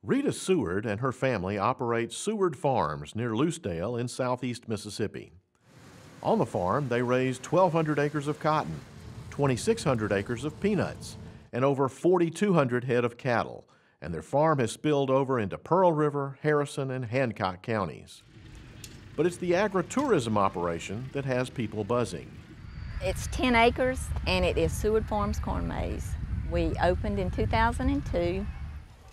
Rita Seward and her family operate Seward Farms near Loosedale in southeast Mississippi. On the farm, they raise 1,200 acres of cotton, 2,600 acres of peanuts, and over 4,200 head of cattle, and their farm has spilled over into Pearl River, Harrison, and Hancock counties. But it's the agritourism operation that has people buzzing. It's 10 acres, and it is Seward Farms corn maze. We opened in 2002,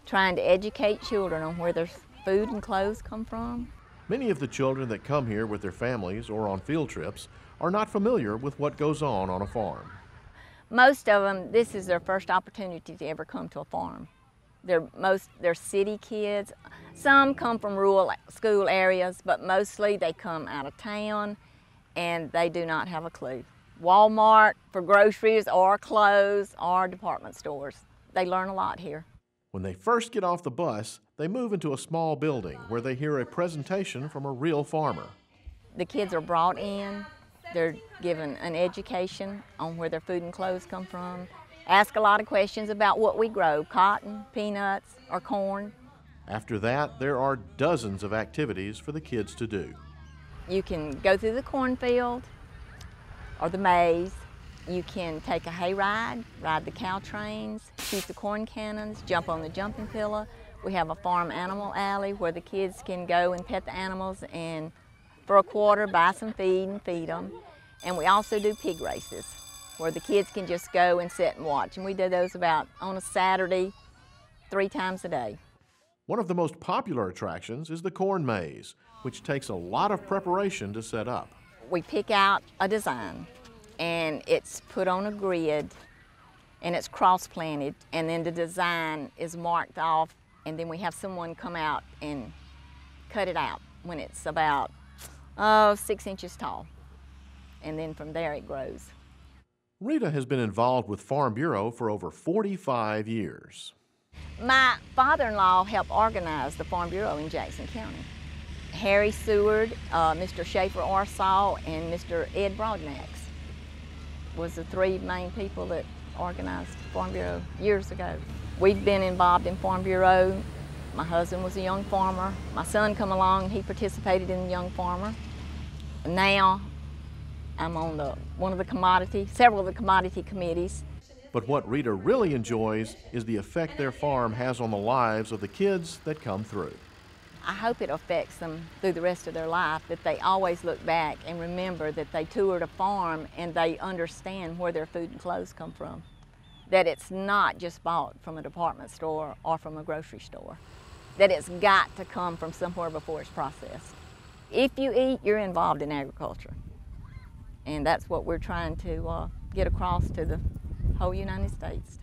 trying to educate children on where their food and clothes come from. Many of the children that come here with their families or on field trips are not familiar with what goes on a farm. Most of them, this is their first opportunity to ever come to a farm. They're city kids. Some come from rural school areas, but mostly they come out of town and they do not have a clue. Walmart for groceries or clothes or department stores. They learn a lot here. When they first get off the bus, they move into a small building where they hear a presentation from a real farmer. The kids are brought in, they're given an education on where their food and clothes come from, ask a lot of questions about what we grow, cotton, peanuts, or corn. After that, there are dozens of activities for the kids to do. You can go through the cornfield or the maze. You can take a hayride, ride the cow trains, shoot the corn cannons, jump on the jumping pillow. We have a farm animal alley where the kids can go and pet the animals and for a quarter buy some feed and feed them. And we also do pig races where the kids can just go and sit and watch. And we do those about on a Saturday, 3 times a day. One of the most popular attractions is the corn maze, which takes a lot of preparation to set up. We pick out a design, and it's put on a grid, and it's cross-planted, and then the design is marked off, and then we have someone come out and cut it out when it's about 6 inches tall, and then from there it grows. Rita has been involved with Farm Bureau for over 45 years. My father-in-law helped organize the Farm Bureau in Jackson County. Harry Seward, Mr. Schaefer Arsaw, and Mr. Ed Broadnax was the 3 main people that organized Farm Bureau years ago. We've been involved in Farm Bureau. My husband was a young farmer. My son come along and he participated in the Young Farmer. Now I'm on several of the commodity committees. But what Rita really enjoys is the effect their farm has on the lives of the kids that come through. I hope it affects them through the rest of their life, that they always look back and remember that they toured a farm and they understand where their food and clothes come from. That it's not just bought from a department store or from a grocery store. That it's got to come from somewhere before it's processed. If you eat, you're involved in agriculture. And that's what we're trying to get across to the whole United States.